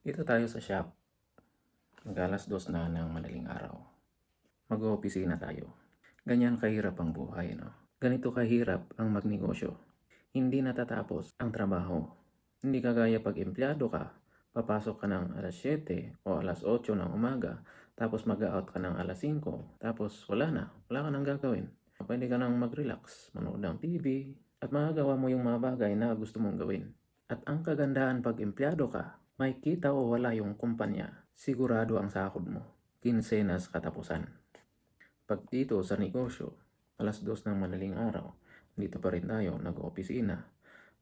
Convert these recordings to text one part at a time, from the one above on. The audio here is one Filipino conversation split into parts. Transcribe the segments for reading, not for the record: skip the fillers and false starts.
Dito tayo sa shop. Mag-alas-2 na ng madaling araw. Mag-oopisina tayo. Ganyan kahirap ang buhay, no? Ganito kahirap ang magnegosyo. Hindi natatapos ang trabaho. Hindi kagaya pag empleyado ka, papasok ka ng alas 7 o alas 8 ng umaga, tapos mag-out ka ng alas 5, tapos wala ka nang gagawin. Pwede ka nang mag-relax, manood ng TV, at magagawa mo yung mga bagay na gusto mong gawin. At ang kagandahan pag empleyado ka, may kita o wala yung kumpanya, sigurado ang sahod mo. Kinsenas katapusan. Pag dito sa negosyo, alas 2 ng madaling araw, dito pa rin tayo, nag-opisina.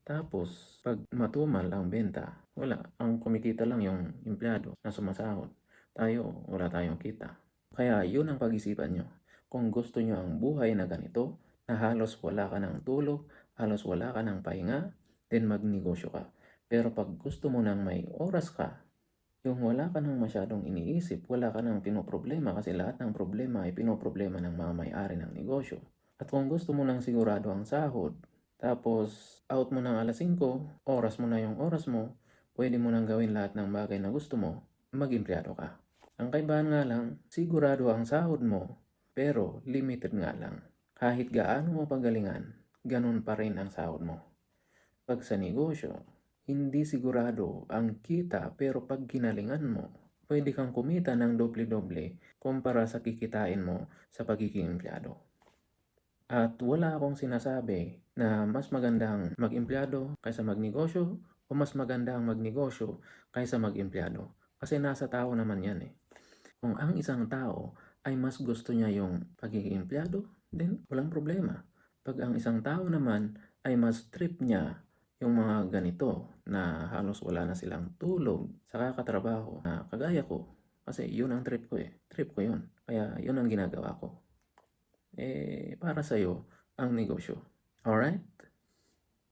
Tapos, pag matumal ang benta, wala. Ang kumikita lang yung empleyado na sumasahod. Tayo, wala tayong kita. Kaya yun ang pag-isipan nyo. Kung gusto nyo ang buhay na ganito, na halos wala ka ng tulog, halos wala ka ng pahinga, then magnegosyo ka. Pero pag gusto mo nang may oras ka, yung wala ka nang masyadong iniisip, wala ka nang pinoproblema kasi lahat ng problema ay pinoproblema ng mga may-ari ng negosyo. At kung gusto mo nang sigurado ang sahod, tapos out mo ng alas 5, oras mo na yung oras mo, pwede mo nang gawin lahat ng bagay na gusto mo, mag-empleyado ka. Ang kaibahan nga lang, sigurado ang sahod mo, pero limited nga lang. Kahit gaano mo pagalingan, ganun pa rin ang sahod mo. Pag sa negosyo, hindi sigurado ang kita pero pag ginalingan mo, pwede kang kumita ng doble-doble kumpara sa kikitain mo sa pagiging empleyado. At wala akong sinasabi na mas magandang mag-empleyado kaysa magnegosyo o mas magandang magnegosyo kaysa mag-empleyado. Kasi nasa tao naman yan eh. Kung ang isang tao ay mas gusto niya yung pagiging empleyado, then walang problema. Pag ang isang tao naman ay mas trip niya yung mga ganito na halos wala na silang tulog sa kakatrabaho na kagaya ko. Kasi yun ang trip ko eh. Trip ko yun. Kaya yun ang ginagawa ko. Para sa'yo ang negosyo. Alright?